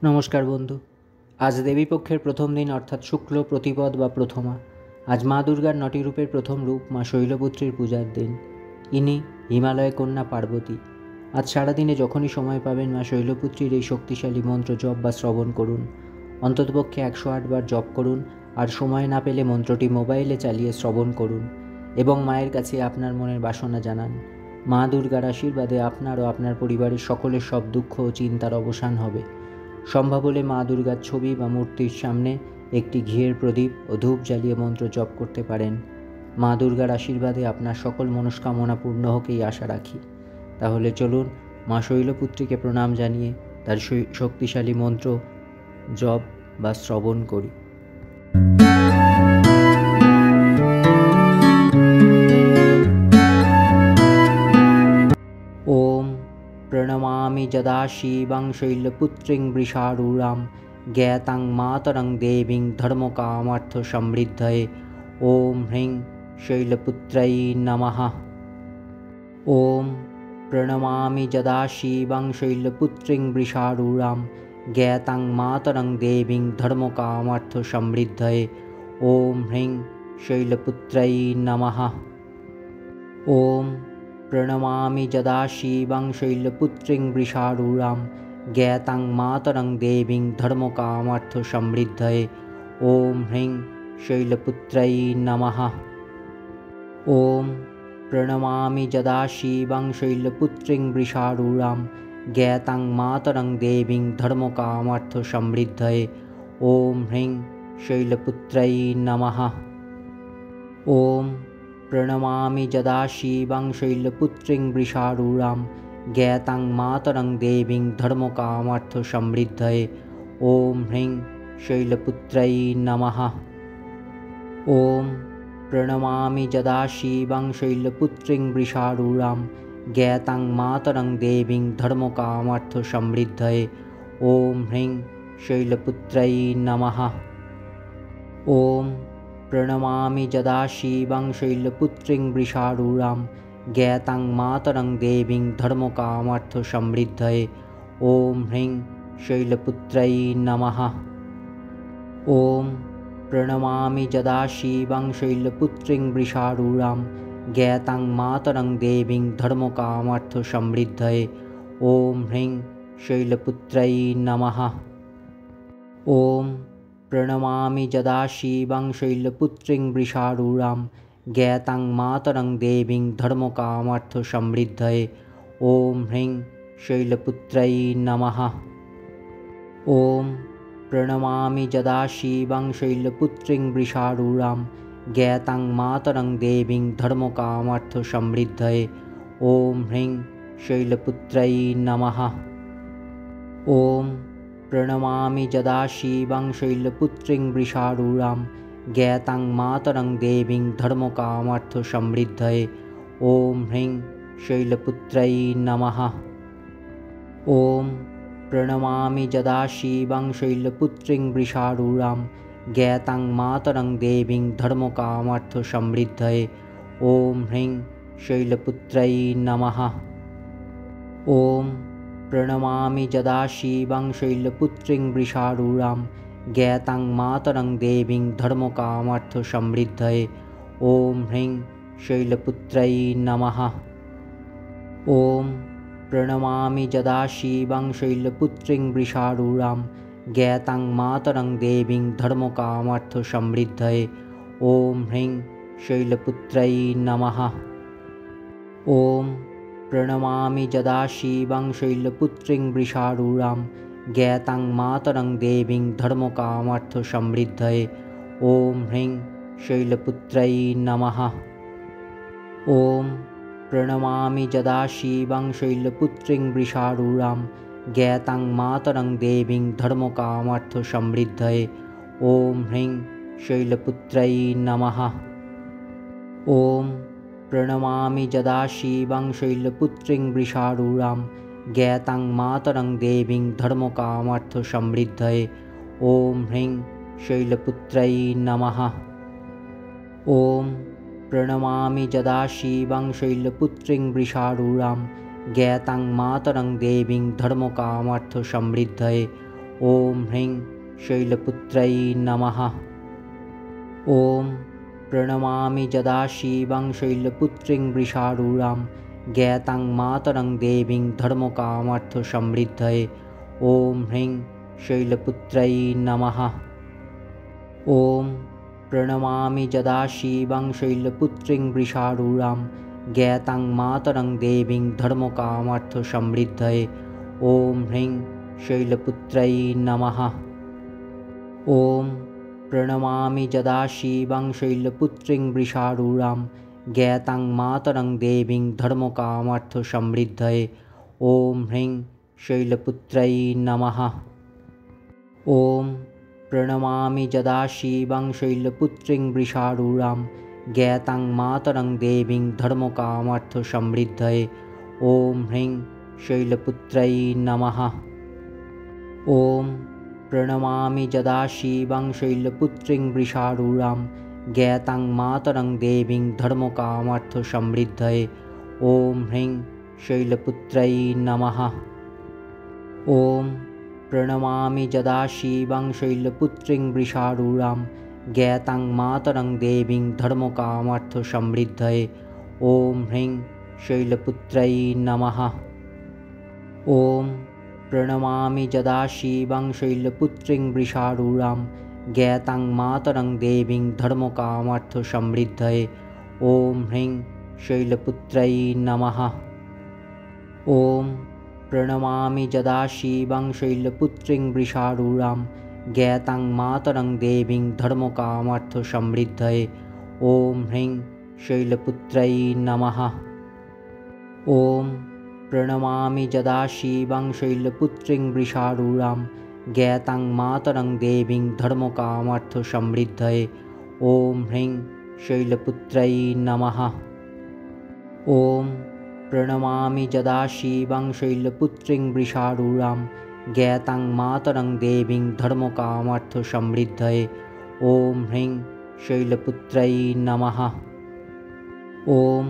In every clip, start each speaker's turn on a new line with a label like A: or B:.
A: নমস্কার বন্ধু। আজ দেবীপক্ষের প্রথম দিন অর্থাৎ শুক্ল প্রতিপদ বা প্রথমা। আজ মা দুর্গার ৯টি রূপের প্রথম রূপ মা শৈলপুত্রীর পূজার দিন। ইনি হিমালয় কন্যা পার্বতী। আজ সারাদিনে যখনই সময় পাবেন মা শৈলপুত্রীর এই শক্তিশালী মন্ত্র জপ বা শ্রবণ করুন। অন্ততপক্ষে ১০৮ বার জপ করুন, আর সময় না পেলে মন্ত্রটি মোবাইলে চালিয়ে শ্রবণ করুন এবং মায়ের কাছে আপনার মনের বাসনা জানান। মা দুর্গার আশীর্বাদে আপনার ও আপনার পরিবারের সকলের সব দুঃখ ও চিন্তার অবসান হবে। সম্ভব হলে মা দুর্গার ছবি বা মূর্তির সামনে একটি ঘিয়ের প্রদীপ ও ধূপ জ্বালিয়ে মন্ত্র জপ করতে পারেন। মা দুর্গার আশীর্বাদে আপনার সকল মনস্কামনা পূর্ণ হোক এই আশা রাখি। তাহলে চলুন মা শৈলপুত্রীকে প্রণাম জানিয়ে তার শক্তিশালী মন্ত্র জপ বা শ্রবণ করি। ওম प्रणमामि यदा शिवां शैलपुत्रीं वृषारूढां ज्ञातां मातरं देवीं धर्मकामार्थसमृद्धये। ॐ ह्रीं शैलपुत्र्यै नमः। ॐ प्रणमामि यदा शिवां शैलपुत्रीं वृषारूढां ज्ञातां मातरं देवीं धर्मकामार्थसमृद्धये। ॐ ह्रीं शैलपुत्र्यै नमः। ॐ प्रणमामि यदा शिवां शैलपुत्रीं वृषारूढां ज्ञातां मातरं देवीं धर्मकामार्थसमृद्धये। ॐ ह्रीं शैलपुत्र्यै नमः। ॐ प्रणमामि यदा शिवां शैलपुत्रीं वृषारूढां ज्ञातां मातरं देवीं धर्मकामार्थसमृद्धये। ॐ ह्रीं शैलपुत्र्यै नमः। ॐ प्रणमामि यदा शिवां शैलपुत्रीं वृषारूढां ज्ञातां मातरं देवीं धर्मकामार्थसमृद्धये। ॐ ह्रीं शैलपुत्र्यै नमः। ॐ प्रणमामि यदा शिवां शैलपुत्रीं वृषारूढां ज्ञातां मातरं देवीं धर्मकामार्थसमृद्धये। ॐ ह्रीं शैलपुत्र्यै नमः। ॐ प्रणमामि यदा शिवां शैलपुत्रीं वृषारूढां ज्ञातां मातरं देवीं धर्मकामार्थसमृद्धये। ॐ ह्रीं शैलपुत्र्यै नमः। ॐ प्रणमामि यदा शिवां शैलपुत्रीं वृषारूढां ज्ञातां मातरं देवीं धर्मकामार्थसमृद्धये। ॐ ह्रीं शैलपुत्र्यै नमः। ॐ प्रणमामि यदा शिवां शैलपुत्रीं वृषारूढां ज्ञातां मातरं देवीं धर्मकामार्थसमृद्धये। ॐ ह्रीं शैलपुत्र्यै नमः। ॐ प्रणमामि यदा शिवां शैलपुत्रीं वृषारूढां ज्ञातां मातरं देवीं धर्मकामार्थसमृद्धये। ॐ ह्रीं शैलपुत्र्यै नमः। ॐ प्रणमामि यदा शिवां शैलपुत्रीं वृषारूढां ज्ञातां मातरं देवीं धर्मकामार्थसमृद्धये। ॐ ह्रीं शैलपुत्र्यै नमः। ॐ प्रणमामि यदा शिवां शैलपुत्रीं वृषारूढां ज्ञातां मातरं देवीं धर्मकामार्थसमृद्धये। ॐ ह्रीं शैलपुत्र्यै नमः। ॐ प्रणमामि यदा शिवां शैलपुत्रीं वृषारूढां ज्ञातां मातरं देवीं धर्मकामार्थसमृद्धये। ॐ ह्रीं शैलपुत्र्यै नमः। ॐ प्रणमामि यदा शिवां शैलपुत्रीं वृषारूढां ज्ञातां मातरं देवीं धर्मकामार्थसमृद्धये। ॐ ह्रीं शैलपुत्र्यै नमः। ॐ प्रणमामि यदा शिवां शैलपुत्रीं वृषारूढां ज्ञातां मातरं देवीं धर्मकामार्थसमृद्धये। ॐ ह्रीं शैलपुत्र्यै नमः। ॐ प्रणमामि यदा शिवां शैलपुत्रीं वृषारूढां ज्ञातां मातरं देवीं धर्मकामार्थसमृद्धये। ॐ ह्रीं शैलपुत्र्यै नमः। ॐ प्रणमामि यदा शिवां शैलपुत्रीं वृषारूढां ज्ञातां मातरं देवीं धर्मकामार्थसमृद्धये। ॐ ह्रीं शैलपुत्र्यै नमः। ॐ प्रणमामि यदा शिवां शैलपुत्रीं वृषारूढां ज्ञातां मातरं देवीं धर्मकामार्थसमृद्धये। ॐ ह्रीं शैलपुत्रै नमः। ॐ प्रणमामि यदा शिवं शैलपुत्रीं वृषारूढां ज्ञातां मातरं देवीं धर्मकामार्थसमृद्धये। ॐ ह्रीं शैलपुत्रै नमः। ॐ प्रणमामि यदा शिवं शैलपुत्रीं वृषारूढां ज्ञातां मातरं देवीं धर्मकामार्थसमृद्धये। ॐ ह्रीं शैलपुत्रै नमः। ॐ प्रणमामि यदा शिवं शैलपुत्रीं वृषारूढां ज्ञातां मातरं देवीं धर्मकामार्थसमृद्धये। ॐ ह्रीं शैलपुत्रै नमः। ॐ प्रणमामि यदा शिवं शैलपुत्रीं वृषारूढां ज्ञातां मातरं देवीं धर्मकामार्थसमृद्धये। ॐ ह्रीं शैलपुत्रै नमः। ॐ प्रणमामि यदा शिवं शैलपुत्रीं वृषारूढां ज्ञातां मातरं देवीं धर्मकामार्थसमृद्धये। ॐ ह्रीं शैलपुत्रै नमः। ॐ प्रणमामि यदा शिवं शैलपुत्रीं वृषारूढां ज्ञातां मातरं देवीं धर्मकामार्थसमृद्धये। ॐ ह्रीं शैलपुत्रै नमः। ॐ प्रणमामि यदा शिवं शैलपुत्रीं वृषारूढां ज्ञातां मातरं देवीं धर्मकामार्थसमृद्धये। ॐ ह्रीं शैलपुत्रै नमः। ॐ प्रणमामि यदा शिवं शैलपुत्रीं वृषारूढां ज्ञातां मातरं देवीं धर्मकामार्थसमृद्धये। ॐ ह्रीं शैलपुत्रै नमः। ॐ प्रणमामि यदा शिवं शैलपुत्रीं वृषारूढां ज्ञातां मातरं देवीं धर्मकामार्थसमृद्धये। ॐ ह्रीं शैलपुत्रै नमः। ॐ प्रणमामि यदा शिवं शैलपुत्रीं वृषारूढां ज्ञातां मातरं देवीं धर्मकामार्थसमृद्धये। ॐ ह्रीं शैलपुत्रै नमः। ॐ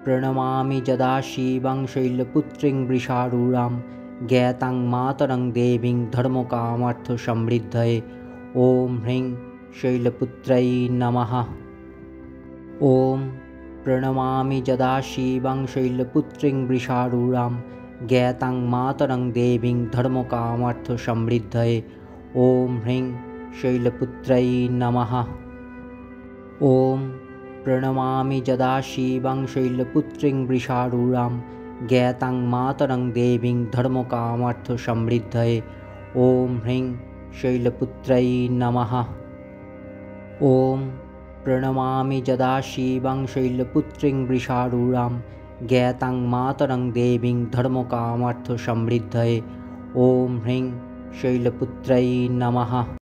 A: प्रणमामि यदा शिवं शैलपुत्रीं वृषारूढां ज्ञातां मातरं देवीं धर्मकामार्थसमृद्धये। ॐ ह्रीं शैलपुत्रै नमः। ॐ प्रणमामि यदा शिवं शैलपुत्रीं वृषारूढां ज्ञातां मातरं देवीं धर्मकामार्थसमृद्धये। ॐ ह्रीं शैलपुत्रै नमः। ॐ प्रणमामि यदा शिवं शैलपुत्रीं वृषारूढां ज्ञातां मातरं देवीं धर्मकामार्थसमृद्धये। ॐ ह्रीं शैलपुत्रै नमः। ॐ प्रणमामि यदा शिवं शैलपुत्रीं वृषारूढां ज्ञातां मातरं देवीं धर्मकामार्थसमृद्धये। ॐ ह्रीं शैलपुत्रै नमः।